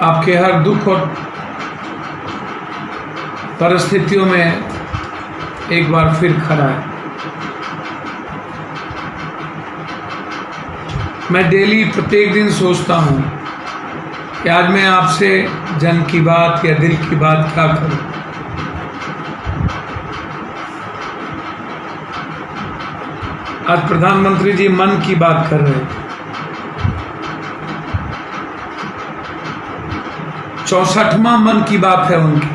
आपके हर दुख और परिस्थितियों में एक बार फिर खड़ा है। मैं डेली प्रत्येक दिन सोचता हूँ कि आज मैं आपसे जन की बात या दिल की बात क्या करूँ। आज प्रधानमंत्री जी मन की बात कर रहे हैं। 64वां मन की बात है उनकी।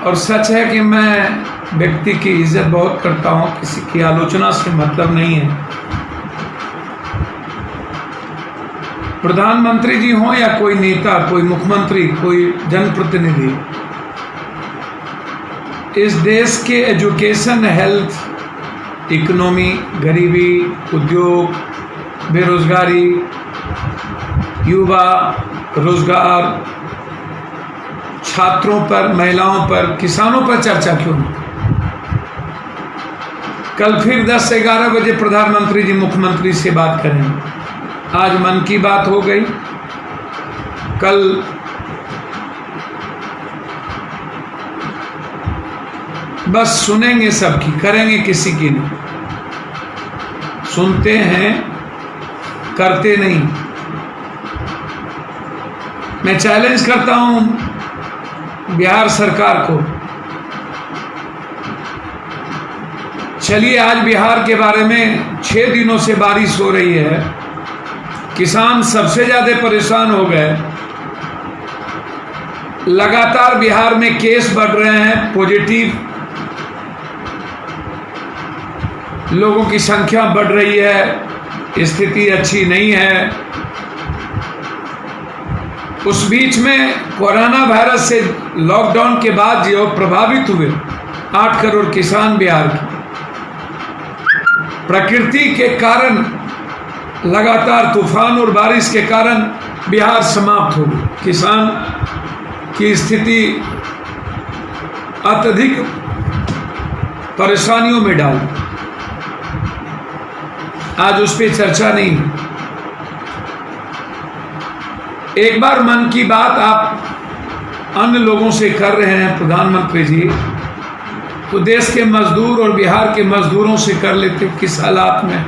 और सच है कि मैं व्यक्ति की इज्जत बहुत करता हूं, किसी की आलोचना से मतलब नहीं है। प्रधानमंत्री जी हों या कोई नेता, कोई मुख्यमंत्री, कोई जनप्रतिनिधि, इस देश के एजुकेशन, हेल्थ, इकोनॉमी, गरीबी, उद्योग, बेरोजगारी, युवा, रोजगार, छात्रों पर, महिलाओं पर, किसानों पर चर्चा क्यों नहीं? कल फिर 10 से 11 बजे प्रधानमंत्री जी मुख्यमंत्री से बात करेंगे। आज मन की बात हो गई, कल बस सुनेंगे सबकी, करेंगे किसी की नहीं। सुनते हैं, करते नहीं। मैं चैलेंज करता हूं बिहार सरकार को, चलिए आज बिहार के बारे में 6 दिनों से बारिश हो रही है, किसान सबसे ज्यादा परेशान हो गए, लगातार बिहार में केस बढ़ रहे हैं, पॉजिटिव लोगों की संख्या बढ़ रही है, स्थिति अच्छी नहीं है। उस बीच में कोरोना वायरस से लॉकडाउन के बाद जो प्रभावित हुए 8 करोड़ किसान बिहार के, प्रकृति के कारण लगातार तूफान और बारिश के कारण बिहार समाप्त हो गई। किसान की स्थिति अत्यधिक परेशानियों में डाली। आज उस पर चर्चा नहीं। एक बार मन की बात आप अन्य लोगों से कर रहे हैं प्रधानमंत्री जी, तो देश के मजदूर और बिहार के मजदूरों से कर लेते। किस हालात में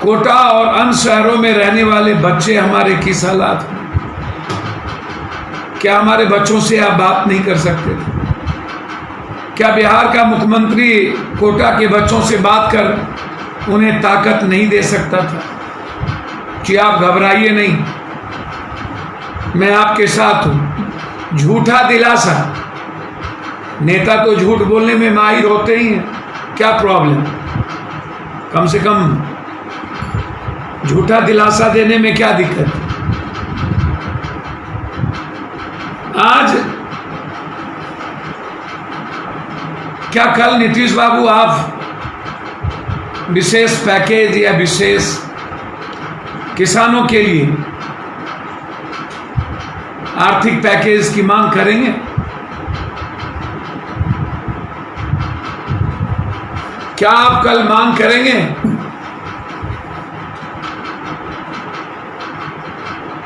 कोटा और अन्य शहरों में रहने वाले बच्चे हमारे किस हालात में, क्या हमारे बच्चों से आप बात नहीं कर सकते थे? क्या बिहार का मुख्यमंत्री कोटा के बच्चों से बात कर उन्हें ताकत नहीं दे सकता था कि आप घबराइए नहीं, मैं आपके साथ हूं? झूठा दिलासा, नेता तो झूठ बोलने में माहिर होते ही हैं, क्या प्रॉब्लम? कम से कम झूठा दिलासा देने में क्या दिक्कत? आज क्या कल नीतीश बाबू आप विशेष पैकेज या विशेष किसानों के लिए आर्थिक पैकेज की मांग करेंगे? क्या आप कल मांग करेंगे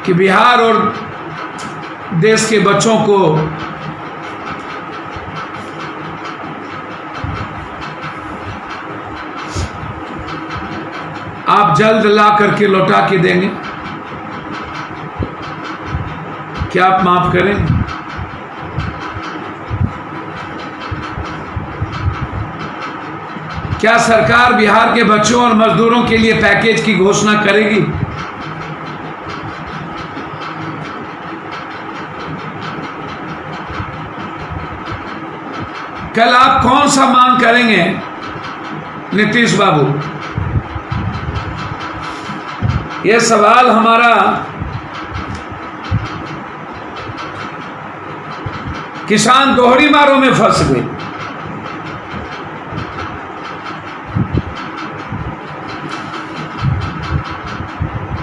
कि बिहार और देश के बच्चों को आप जल्द ला करके लौटा के देंगे? क्या आप माफ करेंगे? क्या सरकार बिहार के बच्चों और मजदूरों के लिए पैकेज की घोषणा करेगी? कल आप कौन सा मांग करेंगे नीतीश बाबू? यह सवाल हमारा किसान दोहरी मारों में फंस गए।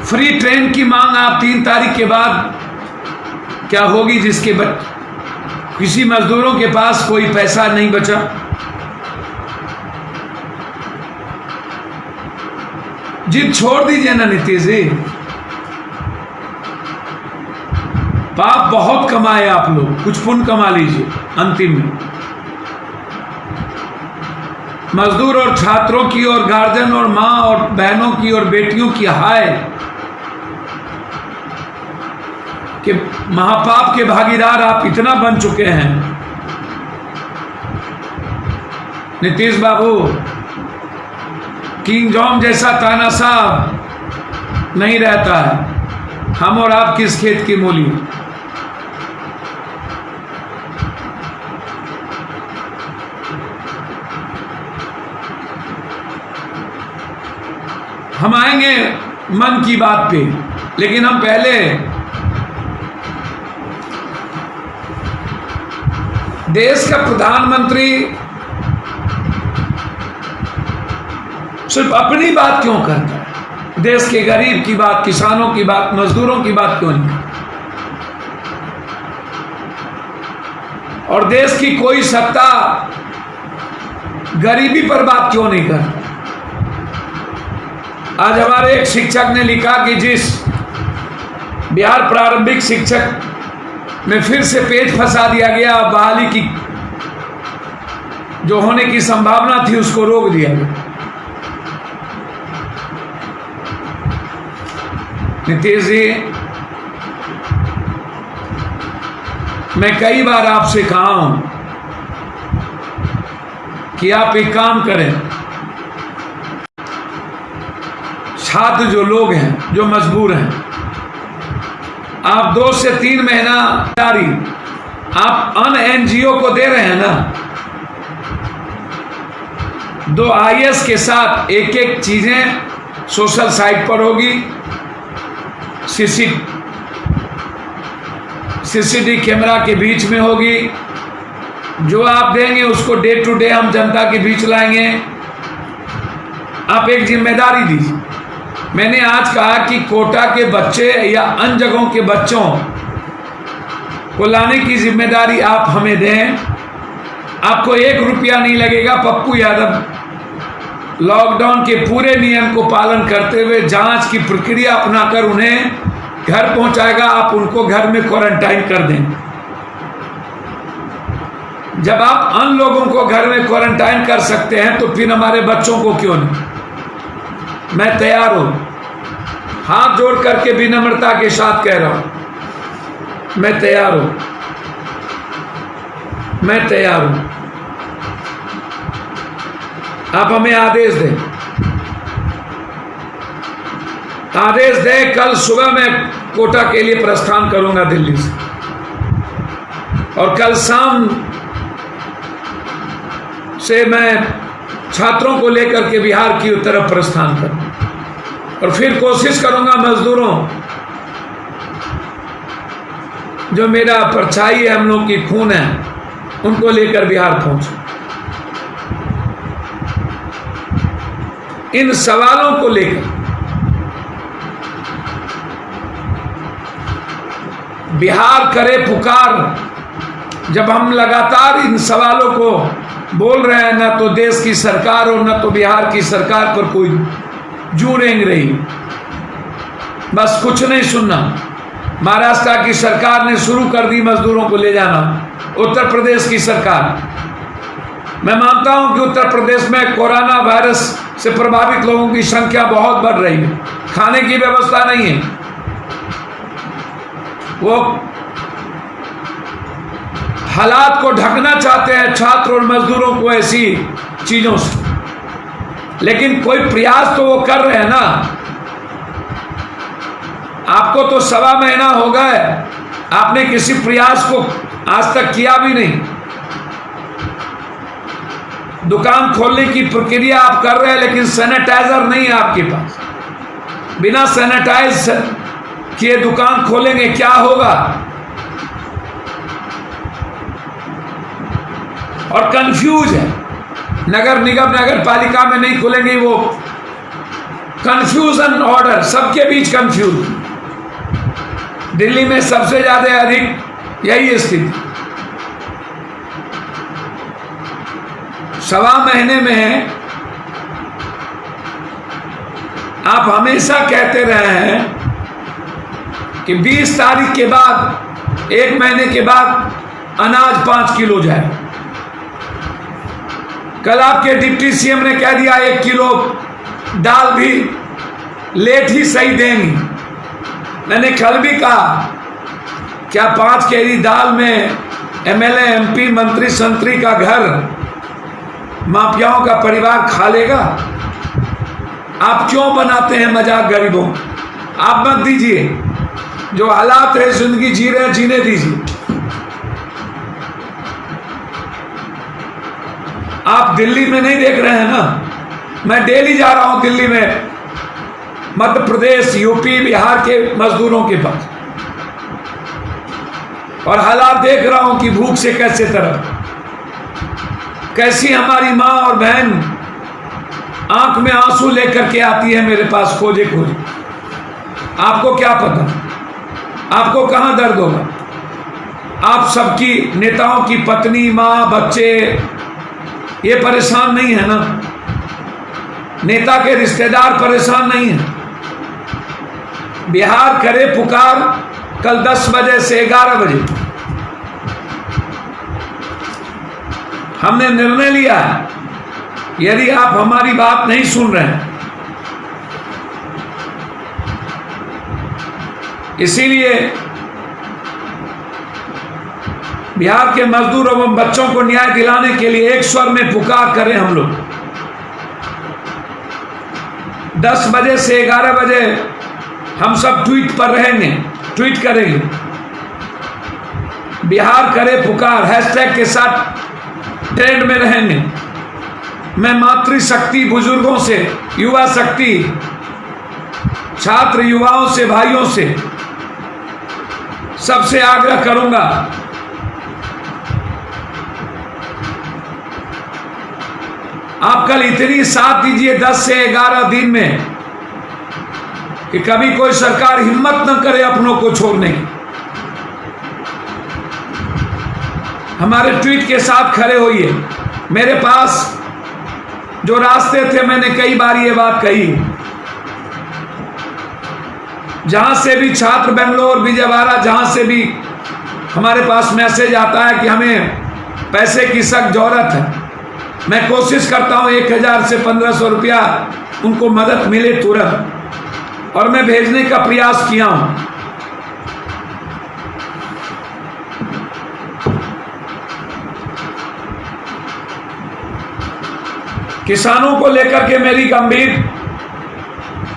फ्री ट्रेन की मांग आप 3 तारीख के बाद क्या होगी, जिसके किसी मजदूरों के पास कोई पैसा नहीं बचा, जिद छोड़ दीजिए ना नीतीश जी। पाप बहुत कमाए आप लोग, कुछ पुण्य कमा लीजिए अंतिम में। मजदूर और छात्रों की और गार्जियन और मां और बहनों की और बेटियों की हाय कि महापाप के भागीदार आप इतना बन चुके हैं। नीतीश बाबू, किंग जॉन जैसा तानाशाह नहीं रहता है। हम और आप किस खेत की मूली। हम आएंगे मन की बात पे, लेकिन हम पहले देश का प्रधानमंत्री सिर्फ अपनी बात क्यों करता है? देश के गरीब की बात, किसानों की बात, मजदूरों की बात क्यों नहीं करता? और देश की कोई सत्ता गरीबी पर बात क्यों नहीं करता? आज हमारे एक शिक्षक ने लिखा कि जिस बिहार प्रारंभिक शिक्षक में फिर से पेट फंसा दिया गया, बहाली की जो होने की संभावना थी उसको रोक दिया गया। नीतीश जी, मैं कई बार आपसे कहा हूं कि आप एक काम करें। छात्र जो लोग हैं, जो मजबूर हैं, आप 2 से 3 महीना जारी आप अन एनजीओ को दे रहे हैं ना, 2 IAS के साथ एक एक चीजें सोशल साइट पर होगी, सीसीटीवी कैमरा के बीच में होगी। जो आप देंगे उसको डे टू डे हम जनता के बीच लाएंगे। आप एक जिम्मेदारी दीजिए। मैंने आज कहा कि कोटा के बच्चे या अन्य जगहों के बच्चों को लाने की जिम्मेदारी आप हमें दें। आपको 1 रुपया नहीं लगेगा। पप्पू यादव लॉकडाउन के पूरे नियम को पालन करते हुए जांच की प्रक्रिया अपनाकर उन्हें घर पहुंचाएगा। आप उनको घर में क्वारंटाइन कर दें। जब आप अन्य लोगों को घर में क्वारंटाइन कर सकते हैं तो फिर हमारे बच्चों को क्यों नहीं? मैं तैयार हूं, हाथ जोड़ करके विनम्रता के साथ कह रहा हूं, मैं तैयार हूं, मैं तैयार हूं। आप हमें आदेश दें, आदेश दें। कल सुबह मैं कोटा के लिए प्रस्थान करूंगा दिल्ली से, और कल शाम से मैं छात्रों को लेकर के बिहार की तरफ प्रस्थान करूंगा, और फिर कोशिश करूंगा मजदूरों, जो मेरा परछाई है, हम लोग की खून है, उनको लेकर बिहार पहुंचूं। इन सवालों को लेकर बिहार करे पुकार। जब हम लगातार इन सवालों को बोल रहे हैं, ना तो देश की सरकार और ना तो बिहार की सरकार पर कोई जू रेंग रही, बस कुछ नहीं सुनना। महाराष्ट्र की सरकार ने शुरू कर दी मजदूरों को ले जाना, उत्तर प्रदेश की सरकार। मैं मानता हूं कि उत्तर प्रदेश में कोरोना वायरस से प्रभावित लोगों की संख्या बहुत बढ़ रही है, खाने की व्यवस्था नहीं है। वो हालात को ढकना चाहते हैं छात्र और मजदूरों को ऐसी चीजों से, लेकिन कोई प्रयास तो वो कर रहे हैं ना। आपको तो 1.25 महीना हो गए, आपने किसी प्रयास को आज तक किया भी नहीं। दुकान खोलने की प्रक्रिया आप कर रहे हैं, लेकिन सैनिटाइजर नहीं है आपके पास। बिना सैनिटाइज किए दुकान खोलेंगे, क्या होगा? और कंफ्यूज है। नगर निगम, नगर पालिका में नहीं खुलेंगे, वो कंफ्यूजन ऑर्डर, सबके बीच कंफ्यूज। दिल्ली में सबसे ज्यादा अधिक यही स्थिति। 1.25 महीने में आप हमेशा कहते रहे हैं कि 20 तारीख के बाद, 1 महीने के बाद अनाज 5 किलो जाए। कल आपके डिप्टी सीएम ने कह दिया 1 किलो दाल भी लेट ही सही देंगी। मैंने कल भी कहा, क्या 5 केजी दाल में एमएलए, एमपी, मंत्री, संतरी का घर, माफियाओं का परिवार खा लेगा? आप क्यों बनाते हैं मजाक गरीबों? आप मत दीजिए, जो हालात है जिंदगी जी रहे जीने दीजिए। आप दिल्ली में नहीं देख रहे हैं ना, मैं डेली जा रहा हूं दिल्ली में, मध्य प्रदेश, यूपी, बिहार के मजदूरों के पास, और हालात देख रहा हूं कि भूख से कैसे तरफ, कैसी हमारी माँ और बहन आंख में आंसू लेकर के आती है मेरे पास खोजे खोजे। आपको क्या पता, आपको कहां दर्द होगा? आप सबकी, नेताओं की पत्नी, माँ, बच्चे ये परेशान नहीं है ना? नेता के रिश्तेदार परेशान नहीं है? बिहार करे पुकार कल 10 बजे से 11 बजे हमने निर्णय लिया है। यदि आप हमारी बात नहीं सुन रहे हैं, इसीलिए बिहार के मजदूर एवं बच्चों को न्याय दिलाने के लिए एक स्वर में पुकार करें हम लोग। 10 बजे से 11 बजे हम सब ट्वीट पर रहेंगे, ट्वीट करेंगे, बिहार करे पुकार हैशटैग के साथ ट्रेंड में रहेंगे। मैं मातृशक्ति बुजुर्गों से, युवा शक्ति, छात्र युवाओं से, भाइयों से, सबसे आग्रह करूंगा, आप कल इतनी साथ दीजिए 10 से 11 दिन में कि कभी कोई सरकार हिम्मत न करे अपनों को छोड़ने की। हमारे ट्वीट के साथ खड़े होइए। मेरे पास जो रास्ते थे, मैंने कई बार ये बात कही, जहां से भी छात्र, बेंगलोर, विजयवाड़ा, जहां से भी हमारे पास मैसेज आता है कि हमें पैसे की सख्त जरूरत है, मैं कोशिश करता हूं 1000 से 1500 रुपया उनको मदद मिले तुरंत, और मैं भेजने का प्रयास किया हूं। किसानों को लेकर के मेरी गंभीर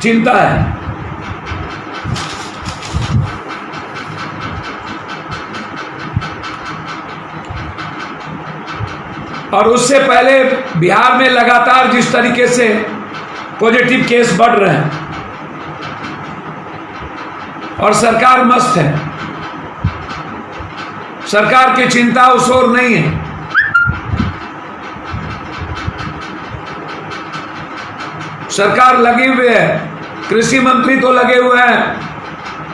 चिंता है। और उससे पहले बिहार में लगातार जिस तरीके से पॉजिटिव केस बढ़ रहे हैं और सरकार मस्त है, सरकार की चिंता उस ओर नहीं है। सरकार लगी हुई है, कृषि मंत्री तो लगे हुए हैं।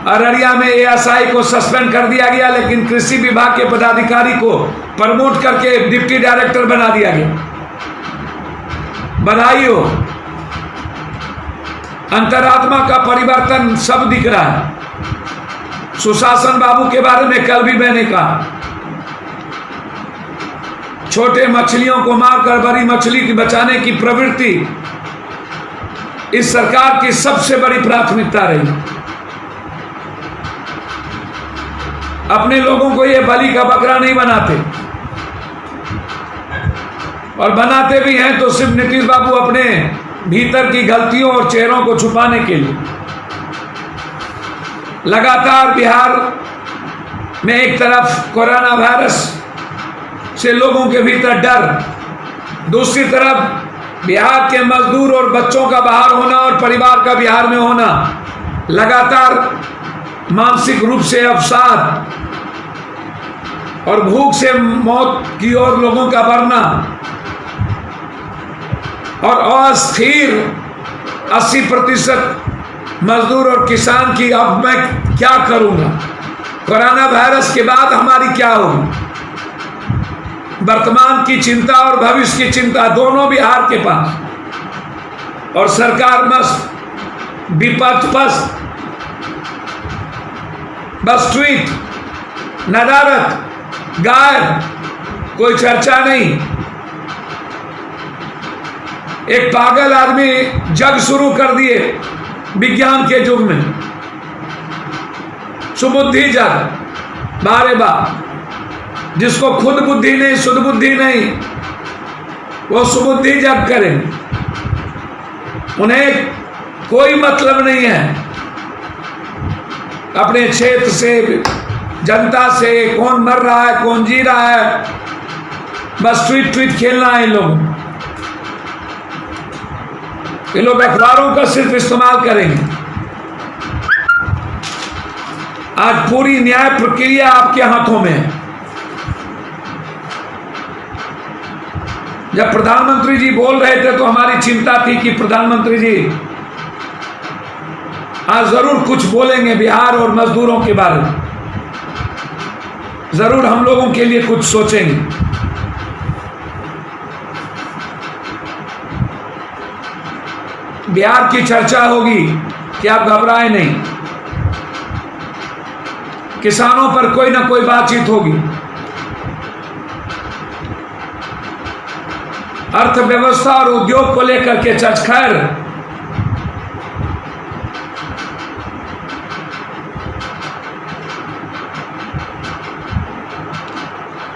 अररिया में एएसआई को सस्पेंड कर दिया गया, लेकिन कृषि विभाग के पदाधिकारी को प्रमोट करके डिप्टी डायरेक्टर बना दिया गया। बधाई हो, अंतरात्मा का परिवर्तन सब दिख रहा है। सुशासन बाबू के बारे में कल भी मैंने कहा, छोटे मछलियों को मारकर बड़ी मछली की बचाने की प्रवृत्ति इस सरकार की सबसे बड़ी प्राथमिकता रही। अपने लोगों को ये बलि का बकरा नहीं बनाते, और बनाते भी हैं तो सिर्फ नीतीश बाबू अपने भीतर की गलतियों और चेहरों को छुपाने के लिए। लगातार बिहार में एक तरफ कोरोना वायरस से लोगों के भीतर डर, दूसरी तरफ बिहार के मजदूर और बच्चों का बाहर होना और परिवार का बिहार में होना, लगातार मानसिक रूप से अवसाद और भूख से मौत की ओर लोगों का बढ़ना, और अस्थिर 80% मजदूर और किसान की अब मैं क्या करूंगा, कोरोना वायरस के बाद हमारी क्या होगी। वर्तमान की चिंता और भविष्य की चिंता दोनों बिहार के पास, और सरकार मस्त विपक्ष बस ट्वीट, नदारत, गायब, कोई चर्चा नहीं। एक पागल आदमी जग शुरू कर दिए विज्ञान के युग में, सुबुद्धि जग, बारे बाप, जिसको खुद बुद्धि नहीं, शुद्ध बुद्धि नहीं, वो सुबुद्धि जग करें। उन्हें कोई मतलब नहीं है अपने क्षेत्र से, जनता से, कौन मर रहा है, कौन जी रहा है, बस ट्वीट ट्वीट खेलना है इन लोगों। ये लोग अखबारों का सिर्फ इस्तेमाल करेंगे। आज पूरी न्याय प्रक्रिया आपके हाथों में है। जब प्रधानमंत्री जी बोल रहे थे तो हमारी चिंता थी कि प्रधानमंत्री जी आज जरूर कुछ बोलेंगे बिहार और मजदूरों के बारे में, जरूर हम लोगों के लिए कुछ सोचेंगे। बिहार की चर्चा होगी कि आप घबराए नहीं, किसानों पर कोई ना कोई बातचीत होगी, अर्थव्यवस्था और उद्योग को लेकर के चर्चा। खैर,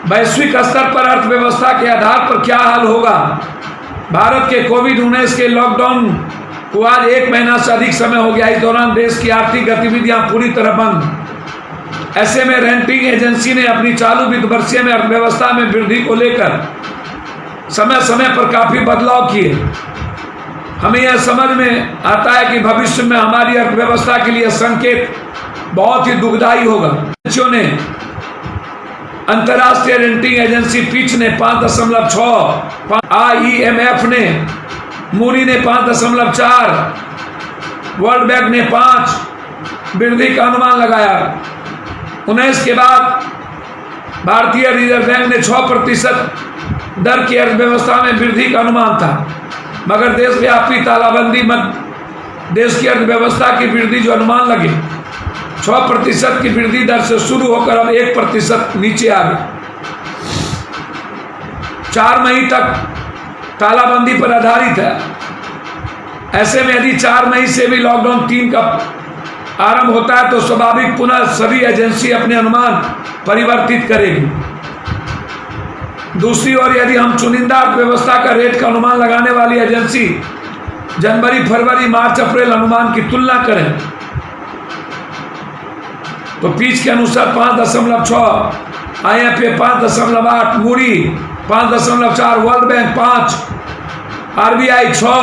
वैश्विक स्तर पर अर्थव्यवस्था के आधार पर क्या हाल होगा। भारत के कोविड-19 के लॉकडाउन को आज 1 महीना से अधिक समय हो गया। इस दौरान देश की आर्थिक गतिविधियां पूरी तरह बंद। ऐसे में रेटिंग एजेंसी ने अपनी चालू वित्त वर्ष में अर्थव्यवस्था में वृद्धि को लेकर समय समय पर काफी बदलाव किए। हमें यह समझ में आता है कि भविष्य में हमारी अर्थव्यवस्था के लिए संकेत बहुत ही दुखदायी होगा। बच्चों ने अंतर्राष्ट्रीय रेटिंग एजेंसी पिच ने 5.6, IMF ने, मूडी ने 5.4, वर्ल्ड बैंक ने 5 वृद्धि का अनुमान लगाया। 19 के बाद भारतीय रिजर्व बैंक ने 6% दर की अर्थव्यवस्था में वृद्धि का अनुमान था, मगर देशव्यापी तालाबंदी मत देश की अर्थव्यवस्था की वृद्धि जो अनुमान लगे 6% की वृद्धि दर से शुरू होकर अब 1% नीचे आ गई। 4 मई तक तालाबंदी पर आधारित है। ऐसे में यदि 4 मई से भी लॉकडाउन 3 का आरंभ होता है तो स्वाभाविक पुनः सभी एजेंसी अपने अनुमान परिवर्तित करेगी। दूसरी ओर यदि हम चुनिंदा अर्थव्यवस्था का रेट का अनुमान लगाने वाली एजेंसी जनवरी, फरवरी, मार्च, अप्रैल अनुमान की तुलना करें तो पिच के अनुसार 5.6, IMF 5.8, Moody 5.4, world bank 5, RBI 6।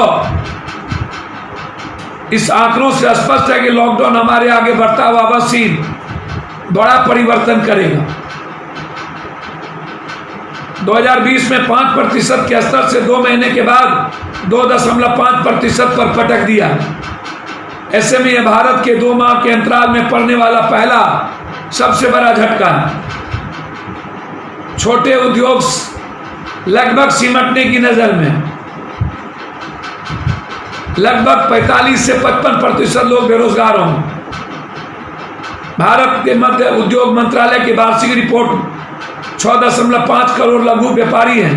इस आंकड़ों से स्पष्ट है कि लॉकडाउन हमारे आगे बढ़ता हुआ अवश्य बड़ा परिवर्तन करेगा। 2020 में 5% के स्तर से 2 महीने के बाद 2.5% पर पटक दिया। ऐसे में यह भारत के 2 माह के अंतराल में पड़ने वाला पहला सबसे बड़ा झटका है। छोटे उद्योग लगभग सिमटने की नजर में, लगभग 45 से 55% लोग बेरोजगार होंगे। भारत के मध्य उद्योग मंत्रालय की वार्षिक रिपोर्ट 6.5 करोड़ लघु व्यापारी हैं,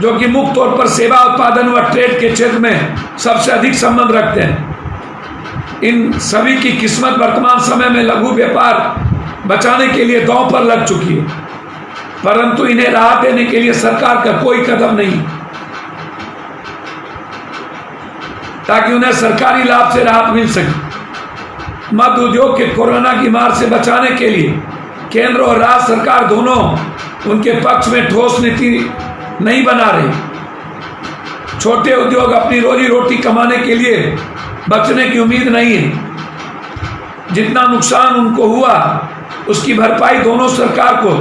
जो कि मुख्य तौर पर सेवा उत्पादन व ट्रेड के क्षेत्र में सबसे अधिक संबंध रखते हैं। इन सभी की किस्मत वर्तमान समय में लघु व्यापार बचाने के लिए दांव पर लग चुकी है, परंतु इन्हें राहत देने के लिए सरकार का कोई कदम नहीं, ताकि उन्हें सरकारी लाभ से राहत मिल सके। मध्य उद्योग के कोरोना की मार से बचाने के लिए केंद्र और राज्य सरकार दोनों उनके पक्ष में ठोस नीति नहीं बना रही। छोटे उद्योग अपनी रोजी रोटी कमाने के लिए बचने की उम्मीद नहीं है। जितना नुकसान उनको हुआ उसकी भरपाई दोनों सरकार को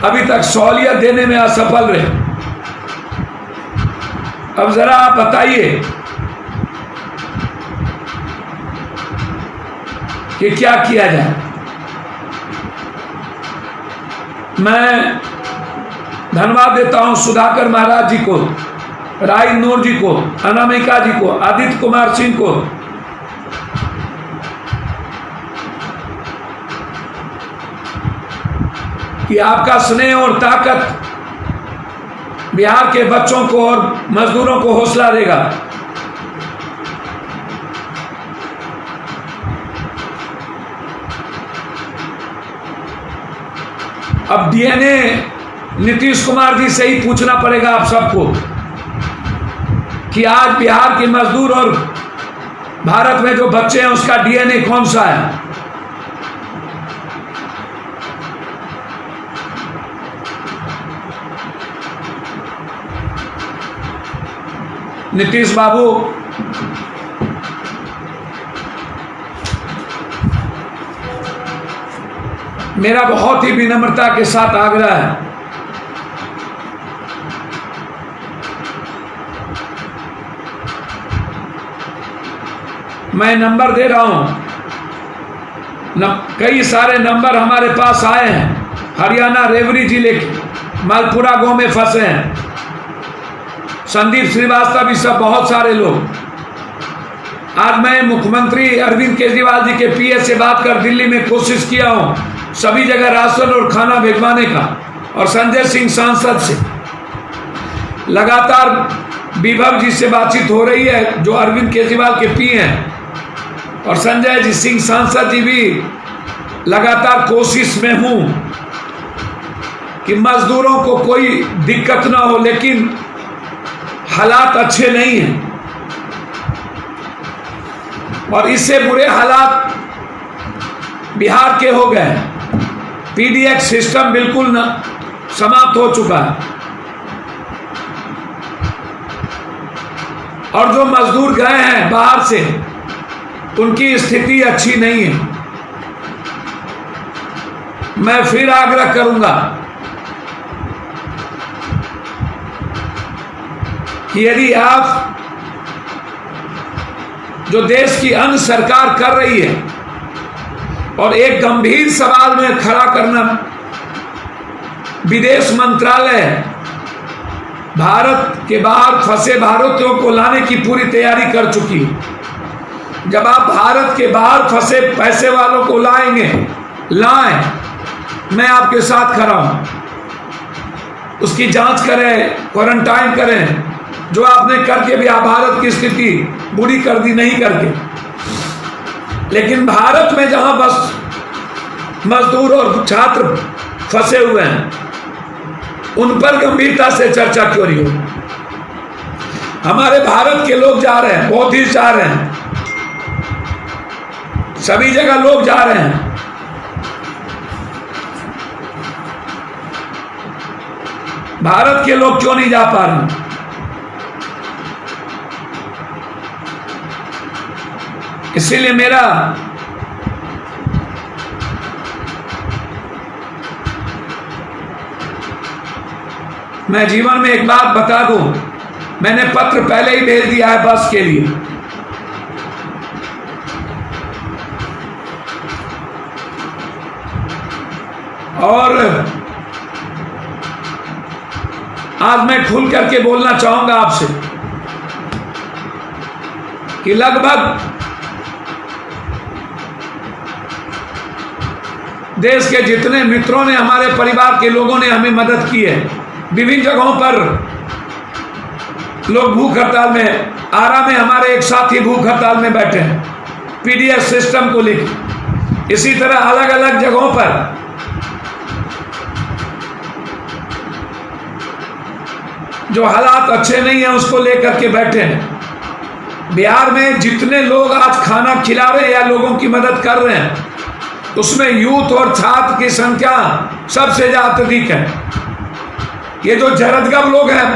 अभी तक सहूलियत देने में असफल रहे। अब जरा आप बताइए कि क्या किया जाए। मैं धन्यवाद देता हूं सुधाकर महाराज जी को, राय नूर जी को, अनामिका जी को, आदित्य कुमार सिंह को, कि आपका स्नेह और ताकत बिहार के बच्चों को और मजदूरों को हौसला देगा। अब डीएनए नीतीश कुमार जी से ही पूछना पड़ेगा आप सबको कि आज बिहार के मजदूर और भारत में जो बच्चे हैं उसका डीएनए कौन सा है। नीतीश बाबू, मेरा बहुत ही विनम्रता के साथ आग्रह है, मैं नंबर दे रहा हूं, कई सारे नंबर हमारे पास आए हैं। हरियाणा रेवरी जिले के मालपुरा गांव में फंसे हैं संदीप श्रीवास्तव, सब बहुत सारे लोग। आज मैं मुख्यमंत्री अरविंद केजरीवाल जी के पीए से बात कर दिल्ली में कोशिश किया हूं सभी जगह राशन और खाना भिजवाने का, और संजय सिंह सांसद से लगातार विभव जी से बातचीत हो रही है जो अरविंद केजरीवाल के पीए हैं, और संजय जी सिंह सांसद जी भी लगातार कोशिश में हूं कि मजदूरों को कोई दिक्कत ना हो, लेकिन हालात अच्छे नहीं हैं और इससे बुरे हालात बिहार के हो गए। पीडीएक्स सिस्टम बिल्कुल न समाप्त हो चुका है और जो मजदूर गए हैं बाहर से उनकी स्थिति अच्छी नहीं है। मैं फिर आग्रह करूंगा कि यदि आप जो देश की अन्य सरकार कर रही है और एक गंभीर सवाल में खड़ा करना, विदेश मंत्रालय भारत के बाहर फंसे भारतीयों को लाने की पूरी तैयारी कर चुकी है। जब आप भारत के बाहर फंसे पैसे वालों को लाएं, मैं आपके साथ खड़ा हूं। उसकी जांच करें, क्वारंटाइन करें, जो आपने करके भी आप भारत की स्थिति बुरी कर दी नहीं करके। लेकिन भारत में जहां बस मजदूर और छात्र फंसे हुए हैं उन पर गंभीरता से चर्चा क्यों नहीं हो। हमारे भारत के लोग जा रहे हैं, बौद्धिस्ट जा रहे हैं, सभी जगह लोग जा रहे हैं। भारत के लोग क्यों नहीं जा पा रहे? इसीलिए मैं जीवन में एक बात बता दूं, मैंने पत्र पहले ही भेज दिया है बस के लिए। और आज मैं खुल करके बोलना चाहूंगा आपसे कि लगभग देश के जितने मित्रों ने, हमारे परिवार के लोगों ने हमें मदद की है। विभिन्न जगहों पर लोग भूख हड़ताल में, आरा में हमारे एक साथी भूख हड़ताल में बैठे हैं पीडीएस सिस्टम को लेकर। इसी तरह अलग अलग जगहों पर जो हालात अच्छे नहीं हैं उसको लेकर के बैठे हैं। बिहार में जितने लोग आज खाना खिला रहे हैं या लोगों की मदद कर रहे हैं उसमें यूथ और छात्र की संख्या सबसे ज्यादा अधिक है। ये जो जरदगब लोग हैं,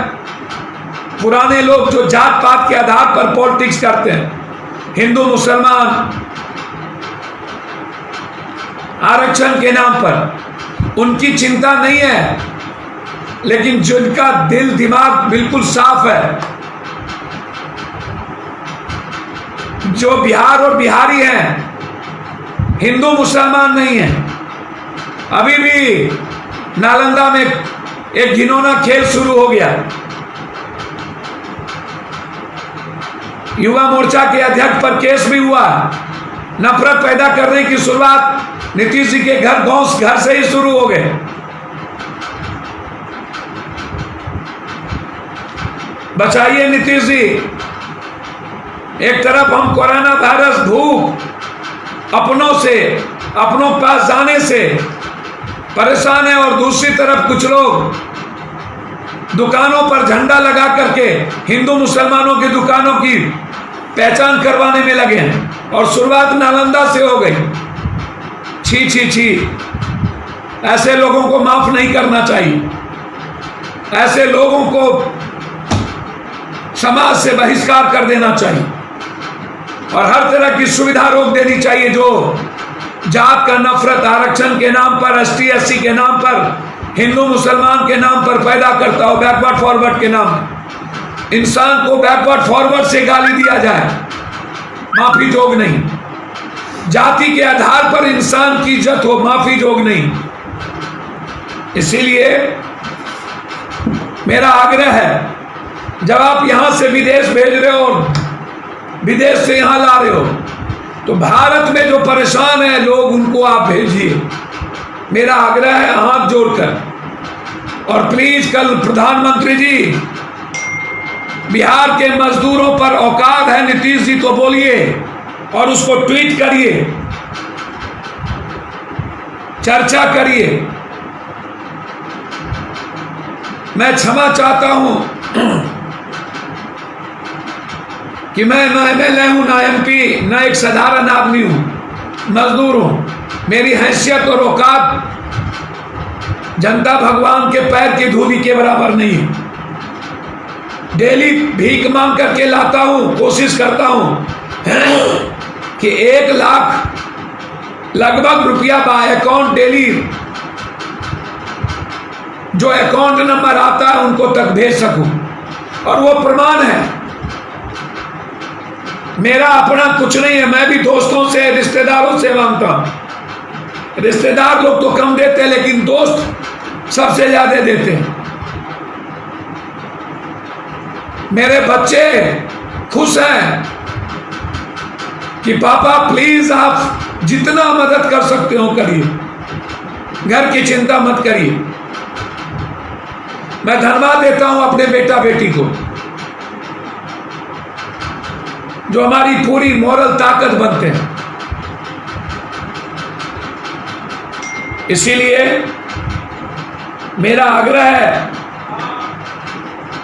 पुराने लोग जो जात पात के आधार पर पॉलिटिक्स करते हैं, हिंदू मुसलमान आरक्षण के नाम पर, उनकी चिंता नहीं है। लेकिन जिनका दिल दिमाग बिल्कुल साफ है, जो बिहार और बिहारी हैं, हिंदू मुसलमान नहीं है। अभी भी नालंदा में एक घिनौना खेल शुरू हो गया। युवा मोर्चा के अध्यक्ष पर केस भी हुआ। नफरत पैदा करने की शुरुआत नीतीश जी के घर से ही शुरू हो गए। बचाइए नीतीश जी। एक तरफ हम कोरोना वायरस भूख अपनों से, अपनों पास जाने से परेशान है, और दूसरी तरफ कुछ लोग दुकानों पर झंडा लगा करके हिंदू मुसलमानों की दुकानों की पहचान करवाने में लगे हैं, और शुरुआत नालंदा से हो गई। छी छी छी, ऐसे लोगों को माफ नहीं करना चाहिए। ऐसे लोगों को समाज से बहिष्कार कर देना चाहिए, और हर तरह की सुविधा रोक देनी चाहिए जो जात का नफरत आरक्षण के नाम पर, एसटी एससी के नाम पर, हिंदू मुसलमान के नाम पर पैदा करता हो, बैकवर्ड फॉरवर्ड के नाम पर। इंसान को बैकवर्ड फॉरवर्ड से गाली दिया जाए, माफी जोग नहीं। जाति के आधार पर इंसान की इज्जत हो, माफी जोग नहीं। इसीलिए मेरा आग्रह है, जब आप यहां से विदेश भेज रहे हो और विदेश से यहां ला रहे हो, तो भारत में जो परेशान है लोग, उनको आप भेजिए। मेरा आग्रह है हाथ जोड़कर। और प्लीज कल प्रधानमंत्री जी, बिहार के मजदूरों पर औकात है नीतीश जी तो बोलिए, और उसको ट्वीट करिए, चर्चा करिए। मैं क्षमा चाहता हूं कि मैं ना एमएलए हूं, ना एमपी, ना एक साधारण आदमी हूं, मजदूर हूं। मेरी हैसियत और औकात जनता भगवान के पैर की धूली के बराबर नहीं है। डेली भीख मांग करके लाता हूं, कोशिश करता हूं कि 1 लाख लगभग रुपया बाय अकाउंट डेली, जो अकाउंट नंबर आता है उनको तक भेज सकूं, और वो प्रमाण है। मेरा अपना कुछ नहीं है, मैं भी दोस्तों से, रिश्तेदारों से मांगता हूं। रिश्तेदार लोग तो कम देते हैं, लेकिन दोस्त सबसे ज्यादा देते हैं। मेरे बच्चे खुश हैं कि पापा प्लीज आप जितना मदद कर सकते हो करिए, घर की चिंता मत करिए। मैं धन्यवाद देता हूं अपने बेटा बेटी को, जो हमारी पूरी मोरल ताकत बनते हैं। इसीलिए मेरा आग्रह है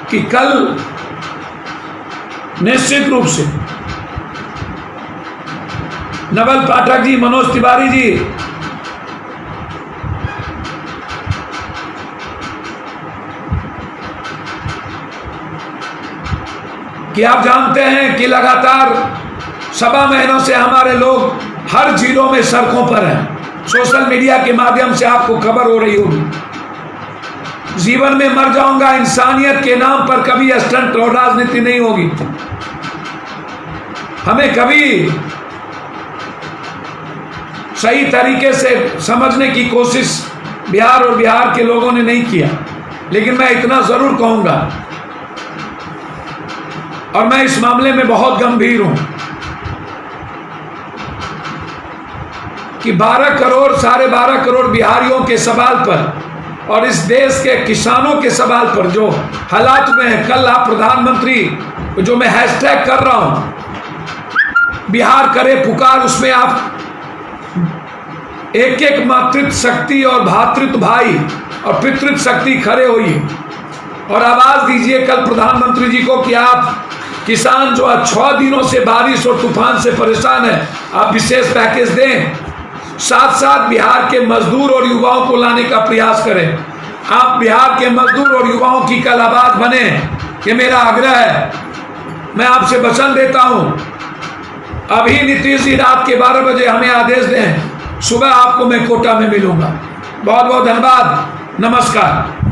कि कल निश्चित रूप से नवल पाठक जी, मनोज तिवारी जी, कि आप जानते हैं कि लगातार 7 महीनों से हमारे लोग हर जिलों में सड़कों पर हैं। सोशल मीडिया के माध्यम से आपको खबर हो रही होगी। जीवन में मर जाऊंगा, इंसानियत के नाम पर कभी स्टंट और राजनीति नहीं होगी। हमें कभी सही तरीके से समझने की कोशिश बिहार और बिहार के लोगों ने नहीं किया। लेकिन मैं इतना जरूर कहूंगा, और मैं इस मामले में बहुत गंभीर हूं, कि 12 करोड़, 12.5 करोड़ बिहारियों के सवाल पर और इस देश के किसानों के सवाल पर जो हालात में है, कल आप प्रधानमंत्री जो मैं हैशटैग कर रहा हूं, बिहार करे पुकार, उसमें आप एक एक मातृत्व शक्ति और भातृत्व भाई और पितृत्व शक्ति खड़े होइए और आवाज दीजिए कल प्रधानमंत्री जी को कि आप किसान जो 6 दिनों से बारिश और तूफान से परेशान है, आप विशेष पैकेज दें। साथ साथ बिहार के मजदूर और युवाओं को लाने का प्रयास करें। आप बिहार के मजदूर और युवाओं की कल आवाज बने, ये मेरा आग्रह है। मैं आपसे वचन देता हूं, अभी नीतीश जी रात के 12 बजे हमें आदेश दें, सुबह आपको मैं कोटा में मिलूंगा। बहुत बहुत धन्यवाद, नमस्कार।